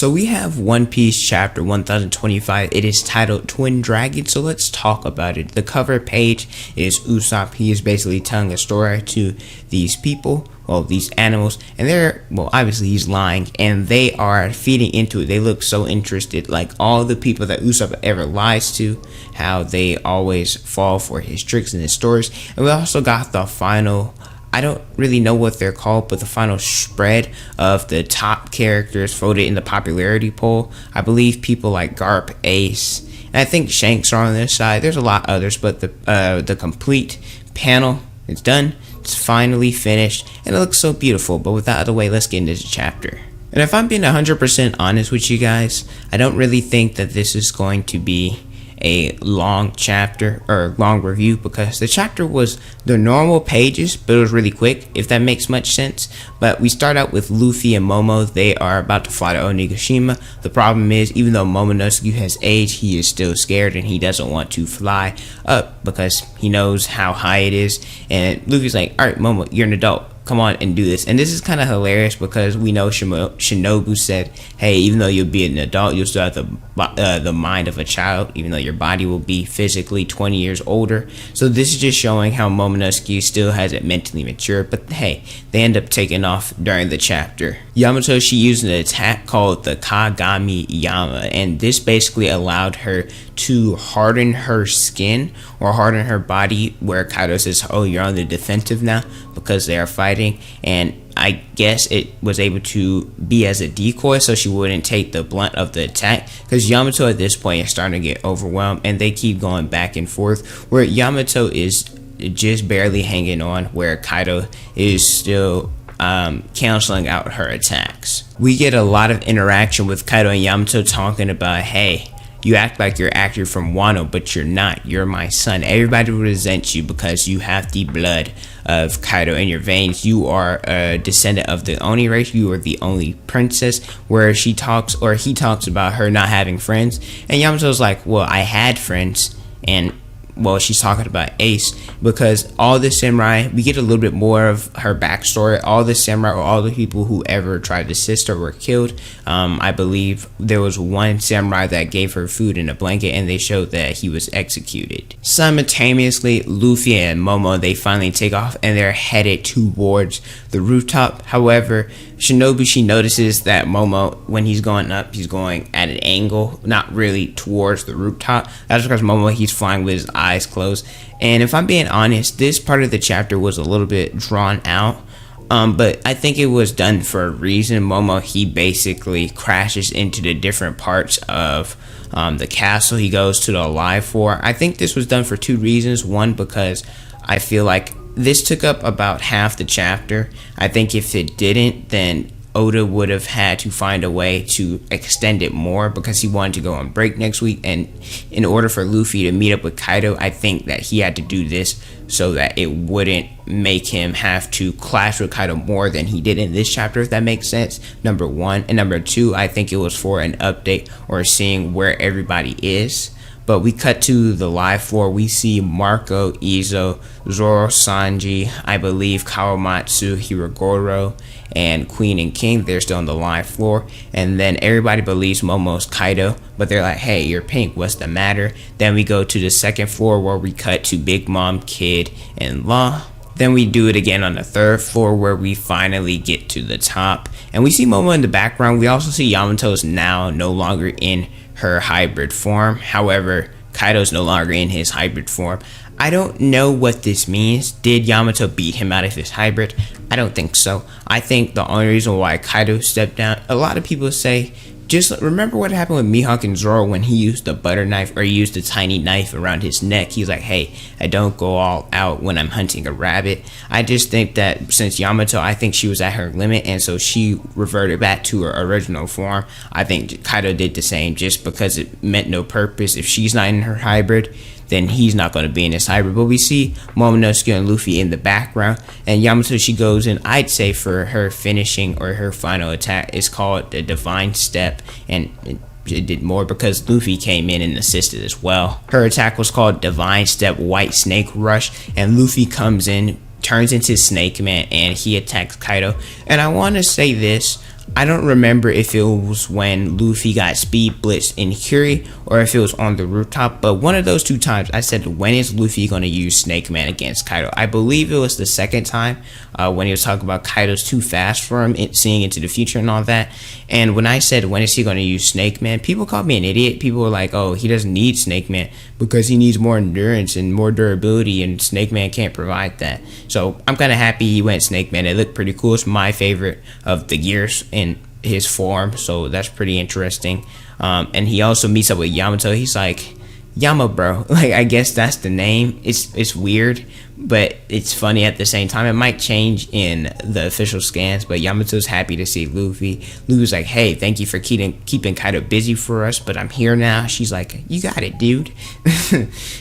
So we have One Piece chapter 1025. It is titled Twin Dragon, so let's talk about it. The cover page is Usopp. He is basically telling a story to these people, well, these animals, and they're, well, obviously he's lying, and they are feeding into it. They look so interested, like all the people that Usopp ever lies to, how they always fall for his tricks and his stories. And we also got the final, I don't really know what they're called, but the final spread of the top characters voted in the popularity poll. I believe people like Garp, Ace, and I think Shanks are on this side. There's a lot of others, but the complete panel is done. It's finally finished, and it looks so beautiful. But with that out of the way, let's get into the chapter. And if I'm being 100% honest with you guys, I don't really think that this is going to be a long chapter or long review, because the chapter was the normal pages, but it was really quick, if that makes much sense. But we start out with Luffy and Momo. They are about to fly to Onigashima. The problem is, even though Momonosuke has aged, he is still scared and he doesn't want to fly up because he knows how high it is. And Luffy's like, all right, Momo, you're an adult, come on and do this. And this is kind of hilarious because we know Shinobu said, hey, even though you'll be an adult, you'll still have the mind of a child, even though your body will be physically 20 years older. So this is just showing how Momonosuke still hasn't mentally matured. But hey, they end up taking off during the chapter. Yamato, she used an attack called the Kagami Yama, and this basically allowed her to harden her skin or harden her body, where Kaido says, oh, you're on the defensive now because they are fighting. And I guess it was able to be as a decoy so she wouldn't take the blunt of the attack, because Yamato at this point is starting to get overwhelmed, and they keep going back and forth where Yamato is just barely hanging on, where Kaido is still canceling out her attacks. We get a lot of interaction with Kaido and Yamato talking about, hey, you act like you're actually from Wano, but you're not. You're my son. Everybody resents you because you have the blood of Kaido in your veins. You are a descendant of the Oni race. You are the only princess. Where she talks, or he talks about her not having friends. And Yamato's like, well, I had friends. And well, she's talking about Ace, because all the samurai, we get a little bit more of her backstory. All the samurai, or all the people who ever tried to assist her, were killed. I believe there was one samurai that gave her food in a blanket, and they showed that he was executed. Simultaneously, Luffy and Momo, they finally take off, and they're headed towards the rooftop. However, Shinobu, she notices that Momo, when he's going up, he's going at an angle, not really towards the rooftop. That's because Momo, he's flying with his eyes closed. And if I'm being honest, this part of the chapter was a little bit drawn out, but I think it was done for a reason. Momo, he basically crashes into the different parts of the castle he goes to the Alive Floor. I think this was done for two reasons. One, because I feel like this took up about half the chapter. I think if it didn't, then Oda would have had to find a way to extend it more, because he wanted to go on break next week. And in order for Luffy to meet up with Kaido, I think that he had to do this so that it wouldn't make him have to clash with Kaido more than he did in this chapter, if that makes sense. Number one. And number two, I think it was for an update or seeing where everybody is. But we cut to the live floor. We see Marco, Izo, Zoro, Sanji, I believe Kawamatsu, Hirogoro, and Queen and King. They're still on the live floor. And then everybody believes Momo's Kaido, but they're like, hey, you're pink, what's the matter? Then we go to the second floor, where we cut to Big Mom, Kid, and Law. Then we do it again on the third floor, where we finally get to the top. And we see Momo in the background. We also see Yamato's now no longer in her hybrid form. However, Kaido's no longer in his hybrid form. I don't know what this means. Did Yamato beat him out of his hybrid? I don't think so. I think the only reason why Kaido stepped down, a lot of people say, just remember what happened with Mihawk and Zoro when he used the butter knife, or he used a tiny knife around his neck. He's like, hey, I don't go all out when I'm hunting a rabbit. I just think that since Yamato, I think she was at her limit, and so she reverted back to her original form. I think Kaido did the same, just because it meant no purpose. If she's not in her hybrid, then he's not going to be in his hybrid. But we see Momonosuke and Luffy in the background, and Yamato, she goes in, I'd say for her finishing or her final attack, is called the Divine Step, and it did more because Luffy came in and assisted as well. Her attack was called Divine Step White Snake Rush, and Luffy comes in, turns into Snake Man, and he attacks Kaido. And I want to say this, I don't remember if it was when Luffy got speed blitzed in Curie or if it was on the rooftop, but one of those two times I said, when is Luffy going to use Snake Man against Kaido? I believe it was the second time when he was talking about Kaido's too fast for him, seeing into the future and all that. And when I said, when is he going to use Snake Man, people called me an idiot. People were like, oh, he doesn't need Snake Man because he needs more endurance and more durability, and Snake Man can't provide that. So I'm kind of happy he went Snake Man. It looked pretty cool. It's my favorite of the gears in his form, so that's pretty interesting. And he also meets up with Yamato. He's like, Yama bro, like, I guess that's the name. It's weird, but it's funny at the same time. It might change in the official scans, but Yamato's happy to see Luffy. Luffy's like, hey, thank you for keeping Kaido busy for us, but I'm here now. She's like, you got it, dude.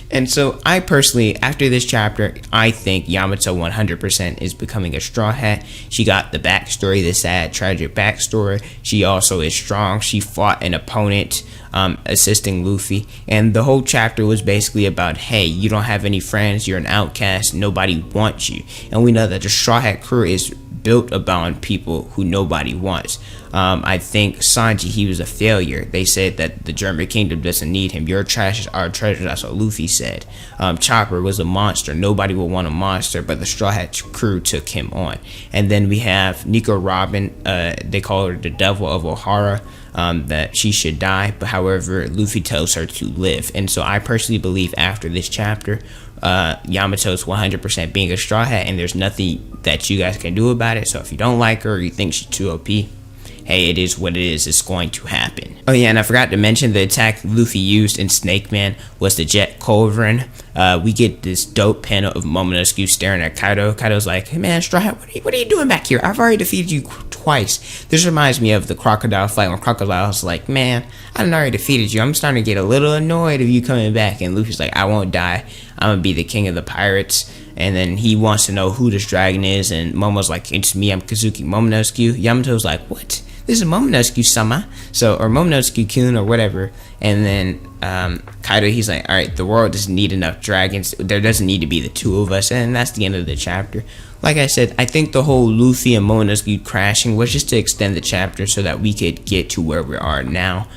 And so I personally, after this chapter, I think Yamato 100% is becoming a Straw Hat. She got the backstory, the sad, tragic backstory. She also is strong. She fought an opponent, assisting Luffy, and the whole chapter was basically about, hey, you don't have any friends, you're an outcast, nobody wants you. And we know that the Straw Hat crew is built upon people who nobody wants. I think Sanji, he was a failure. They said that the German kingdom doesn't need him. Your trash is our treasure. That's what Luffy said. Chopper was a monster. Nobody will want a monster, but the Straw Hat crew took him on. And then we have Nico Robin. They call her the Devil of Ohara. That she should die, but however, Luffy tells her to live. And so I personally believe after this chapter, Yamato's 100% being a Straw Hat, and there's nothing that you guys can do about it. So if you don't like her or you think she's too OP, hey, it is what it is. It's going to happen. Oh yeah, and I forgot to mention the attack Luffy used in Snake Man was the Jet Culverin. We get this dope panel of Momonosuke staring at Kaido. Kaido's like, hey man, Straw Hat, what are you doing back here? I've already defeated you twice. This reminds me of the Crocodile fight when Crocodile's like, man, I done already defeated you. I'm starting to get a little annoyed of you coming back. And Luffy's like, I won't die. I'm gonna be the king of the pirates. And then he wants to know who this dragon is, and Momo's like, it's me, I'm Kazuki Momonosuke. Yamato's like, what? This is Momonosuke-sama, or Momonosuke-kun, or whatever. And then Kaido, he's like, all right, the world doesn't need enough dragons. There doesn't need to be the two of us. And that's the end of the chapter. Like I said, I think the whole Luffy and Momonosuke crashing was just to extend the chapter so that we could get to where we are now.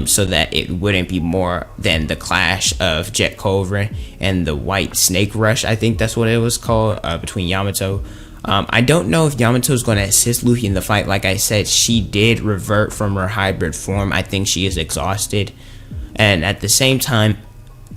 So that it wouldn't be more than the clash of Jet Culverin and the White Snake Rush. I think that's what it was called, between Yamato. I don't know if Yamato's going to assist Luffy in the fight. Like I said, she did revert from her hybrid form. I think she is exhausted. And at the same time,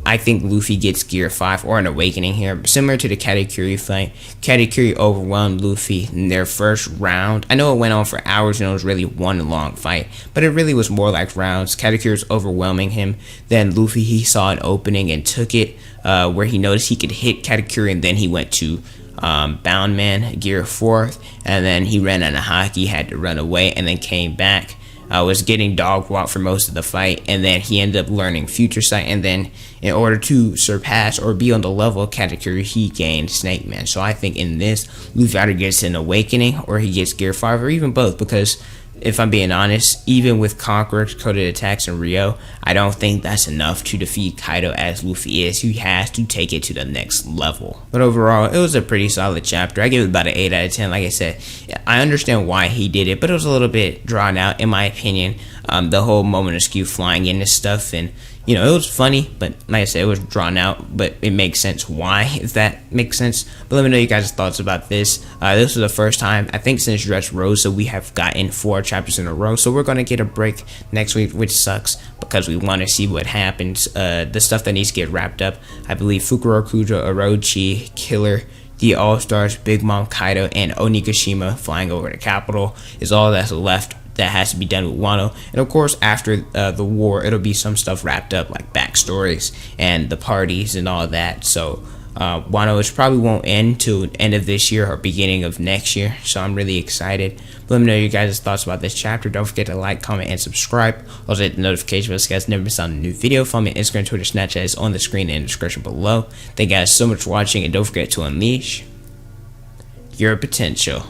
I think Luffy gets Gear 5 or an awakening here. Similar to the Katakuri fight, Katakuri overwhelmed Luffy in their first round. I know it went on for hours and it was really one long fight, but it really was more like rounds. Katakuri was overwhelming him. Then Luffy, he saw an opening and took it, where he noticed he could hit Katakuri, and then he went to Bound Man, Gear 4, and then he ran out of haki, had to run away, and then came back. Was getting dog walked for most of the fight, and then he ended up learning Future Sight, and then in order to surpass or be on the level of Katakuri, he gained Snake Man. So I think in this, Luffy either gets an awakening or he gets Gear 5, or even both, because if I'm being honest, even with Conqueror's coded attacks in Rio, I don't think that's enough to defeat Kaido as Luffy is. He has to take it to the next level. But overall, it was a pretty solid chapter. I give it about an 8 out of 10. Like I said, I understand why he did it, but it was a little bit drawn out, in my opinion. The whole Momonosuke flying into stuff, and you know, it was funny, but like I said, it was drawn out, but it makes sense why, if that makes sense. But let me know your guys' thoughts about this. This was the first time, I think, since Dressrosa, we have gotten 4 chapters in a row, so we're going to get a break next week, which sucks, because we want to see what happens. The stuff that needs to get wrapped up, I believe Fukurokujo, Orochi, Killer, the All-Stars, Big Mom, Kaido, and Onigashima flying over the capital is all that's left that has to be done with Wano. And of course, after the war, it'll be some stuff wrapped up, like backstories and the parties and all that. So Wano is probably won't end till end of this year or beginning of next year, so I'm really excited. But let me know your guys' thoughts about this chapter. Don't forget to like, comment, and subscribe. Also hit the notification bell so you guys never miss out on a new video. Follow me on Instagram, Twitter, Snapchat is on the screen and in the description below. Thank you guys so much for watching, and don't forget to unleash your potential.